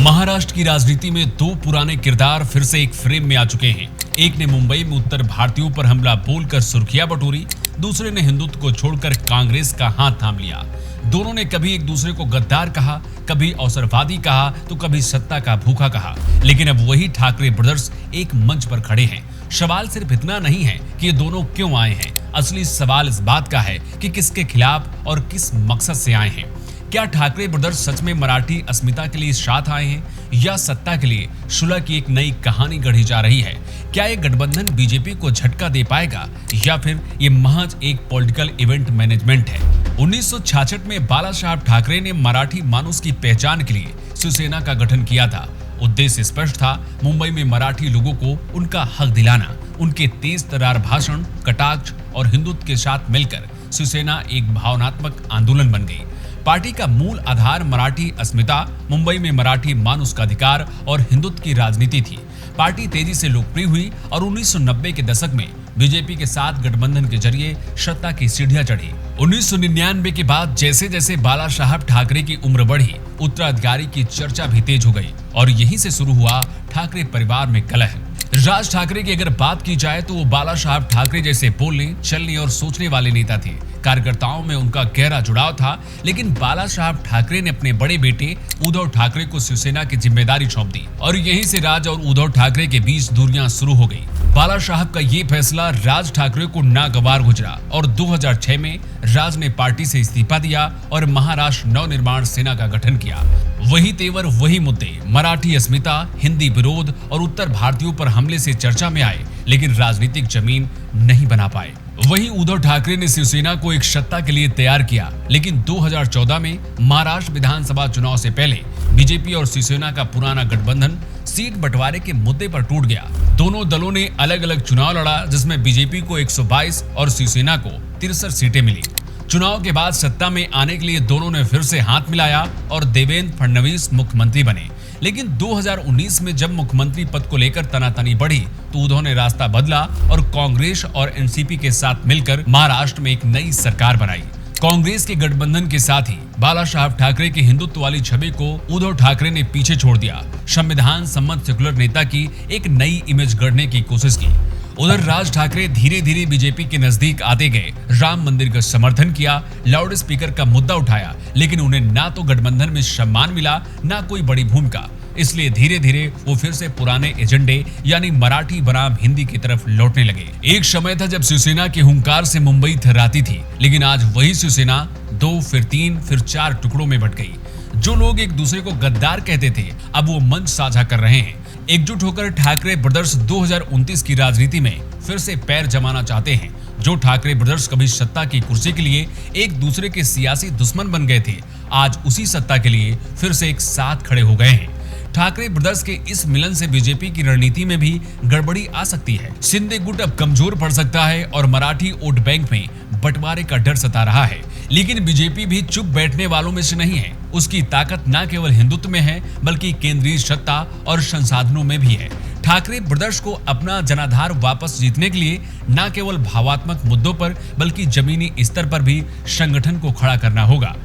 महाराष्ट्र की राजनीति में दो पुराने किरदार फिर से एक फ्रेम में आ चुके हैं। एक ने मुंबई में उत्तर भारतीयों पर हमला बोलकर सुर्खियां बटोरी, दूसरे ने हिंदुत्व को छोड़कर कांग्रेस का हाथ थाम लिया। दोनों ने कभी एक दूसरे को गद्दार कहा, कभी अवसरवादी कहा तो कभी सत्ता का भूखा कहा। लेकिन अब वही ठाकरे ब्रदर्स एक मंच पर खड़े हैं। सवाल सिर्फ इतना नहीं है कि ये दोनों क्यों आए हैं, असली सवाल इस बात का है कि किसके खिलाफ और किस मकसद से आए हैं। क्या ठाकरे ब्रदर्स सच में मराठी अस्मिता के लिए साथ आए हैं या सत्ता के लिए सुलह की एक नई कहानी गढ़ी जा रही है? क्या ये गठबंधन बीजेपी को झटका दे पाएगा या फिर ये महज एक पॉलिटिकल इवेंट मैनेजमेंट है? 1966 में बाला साहब ठाकरे ने मराठी मानुस की पहचान के लिए शिवसेना का गठन किया था। उद्देश्य स्पष्ट था, मुंबई में मराठी लोगों को उनका हक दिलाना। उनके तेज तर्रार भाषण, कटाक्ष और हिंदुत्व के साथ मिलकर शिवसेना एक भावनात्मक आंदोलन बन गई। पार्टी का मूल आधार मराठी अस्मिता, मुंबई में मराठी मानुस का अधिकार और हिंदुत्व की राजनीति थी। पार्टी तेजी से लोकप्रिय हुई और 1990 के दशक में बीजेपी के साथ गठबंधन के जरिए सत्ता की सीढ़ियां चढ़ी। 1999 के बाद जैसे जैसे बाला साहब ठाकरे की उम्र बढ़ी, उत्तराधिकारी की चर्चा भी तेज हो गई और यहीं से शुरू हुआ ठाकरे परिवार में कलह। राज ठाकरे की अगर बात की जाए तो वो बाला साहब ठाकरे जैसे बोलने, चलने और सोचने वाले नेता थे। कार्यकर्ताओं में उनका गहरा जुड़ाव था, लेकिन बाला साहब ठाकरे ने अपने बड़े बेटे उद्धव ठाकरे को शिवसेना की जिम्मेदारी सौंप दी और यहीं से राज और उद्धव ठाकरे के बीच दूरियां शुरू हो गई। बाला साहब का ये फैसला राज ठाकरे को नागवार गुजरा और 2006 में राज ने पार्टी से इस्तीफा दिया और महाराष्ट्र नवनिर्माण सेना का गठन किया। वही तेवर, वही मुद्दे, मराठी अस्मिता, हिंदी विरोध और उत्तर भारतीयों पर हमले से चर्चा में आए, लेकिन राजनीतिक जमीन नहीं बना पाए। वहीं उद्धव ठाकरे ने शिवसेना को एक सत्ता के लिए तैयार किया, लेकिन 2014 में महाराष्ट्र विधानसभा चुनाव से पहले बीजेपी और शिवसेना का पुराना गठबंधन सीट बंटवारे के मुद्दे पर टूट गया। दोनों दलों ने अलग अलग चुनाव लड़ा, जिसमें बीजेपी को 122 और शिवसेना को 63 सीटें मिली। चुनाव के बाद सत्ता में आने के लिए दोनों ने फिर से हाथ मिलाया और देवेंद्र फडणवीस मुख्यमंत्री बने। लेकिन 2019 में जब मुख्यमंत्री पद को लेकर तनातनी बढ़ी तो उद्धव ने रास्ता बदला और कांग्रेस और एनसीपी के साथ मिलकर महाराष्ट्र में एक नई सरकार बनाई। कांग्रेस के गठबंधन के साथ ही बाला साहब ठाकरे की हिंदुत्व वाली छवि को उद्धव ठाकरे ने पीछे छोड़ दिया। संविधान सम्मत सेकुलर नेता की एक नई इमेज गढ़ने की कोशिश की। उधर राज ठाकरे धीरे धीरे बीजेपी के नजदीक आते गए, राम मंदिर का समर्थन किया, लाउड स्पीकर का मुद्दा उठाया, लेकिन उन्हें ना तो गठबंधन में सम्मान मिला, ना कोई बड़ी भूमिका। इसलिए धीरे धीरे वो फिर से पुराने एजेंडे यानी मराठी बनाम हिंदी की तरफ लौटने लगे। एक समय था जब शिवसेना के हुंकार से मुंबई थर्राती थी, लेकिन आज वही शिवसेना 2, फिर 3, फिर 4 टुकड़ों में बट गई। जो लोग एक दूसरे को गद्दार कहते थे, अब वो मंच साझा कर रहे हैं। एकजुट होकर ठाकरे ब्रदर्स 2029 की राजनीति में फिर से पैर जमाना चाहते हैं। जो ठाकरे ब्रदर्स कभी सत्ता की कुर्सी के लिए एक दूसरे के सियासी दुश्मन बन गए थे, आज उसी सत्ता के लिए फिर से एक साथ खड़े हो गए हैं। ठाकरे ब्रदर्स के इस मिलन से बीजेपी की रणनीति में भी गड़बड़ी आ सकती है। शिंदे गुट अब कमजोर पड़ सकता है और मराठी वोट बैंक में बंटवारे का डर सता रहा है। लेकिन बीजेपी भी चुप बैठने वालों में से नहीं है। उसकी ताकत न केवल हिंदुत्व में है, बल्कि केंद्रीय सत्ता और संसाधनों में भी है। ठाकरे ब्रदर्स को अपना जनाधार वापस जीतने के लिए न केवल भावात्मक मुद्दों पर, बल्कि जमीनी स्तर पर भी संगठन को खड़ा करना होगा।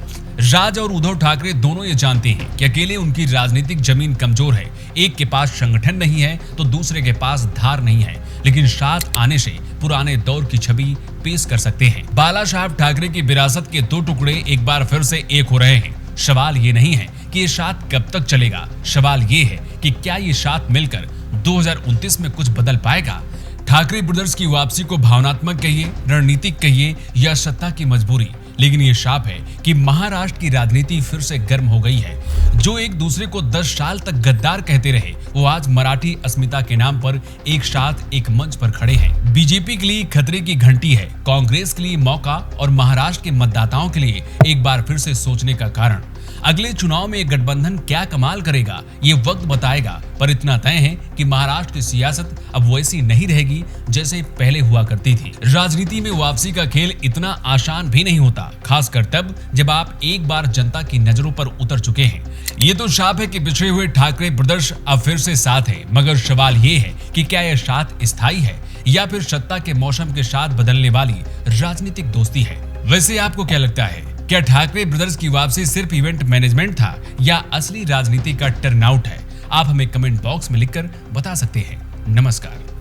राज और उद्धव ठाकरे दोनों ये जानते हैं कि अकेले उनकी राजनीतिक जमीन कमजोर है। एक के पास संगठन नहीं है तो दूसरे के पास धार नहीं है, लेकिन साथ आने से पुराने दौर की छवि पेश कर सकते हैं। बाला साहब ठाकरे की विरासत के 2 टुकड़े एक बार फिर से एक हो रहे हैं। सवाल ये नहीं है कि ये साथ कब तक चलेगा, सवाल ये है कि क्या ये साथ मिलकर 2029 में कुछ बदल पाएगा। ठाकरे ब्रदर्स की वापसी को भावनात्मक कहिए, रणनीतिक कहिए या सत्ता की मजबूरी, लेकिन ये साफ है कि महाराष्ट्र की राजनीति फिर से गर्म हो गई है। जो एक दूसरे को 10 साल तक गद्दार कहते रहे, वो आज मराठी अस्मिता के नाम पर एक साथ एक मंच पर खड़े हैं। बीजेपी के लिए खतरे की घंटी है, कांग्रेस के लिए मौका और महाराष्ट्र के मतदाताओं के लिए एक बार फिर से सोचने का कारण। अगले चुनाव में गठबंधन क्या कमाल करेगा, ये वक्त बताएगा, पर इतना तय है कि महाराष्ट्र की सियासत अब वैसी नहीं रहेगी जैसे पहले हुआ करती थी। राजनीति में वापसी का खेल इतना आसान भी नहीं होता, खासकर तब जब आप एक बार जनता की नजरों पर उतर चुके हैं। ये तो साफ है कि पिछड़े हुए ठाकरे ब्रदर्स अब फिर से साथ है, मगर सवाल ये है कि क्या यह साथ स्थायी है या फिर सत्ता के मौसम के साथ बदलने वाली राजनीतिक दोस्ती है। वैसे आपको क्या लगता है, क्या ठाकरे ब्रदर्स की वापसी सिर्फ इवेंट मैनेजमेंट था या असली राजनीति का टर्नआउट है? आप हमें कमेंट बॉक्स में लिखकर बता सकते हैं। नमस्कार।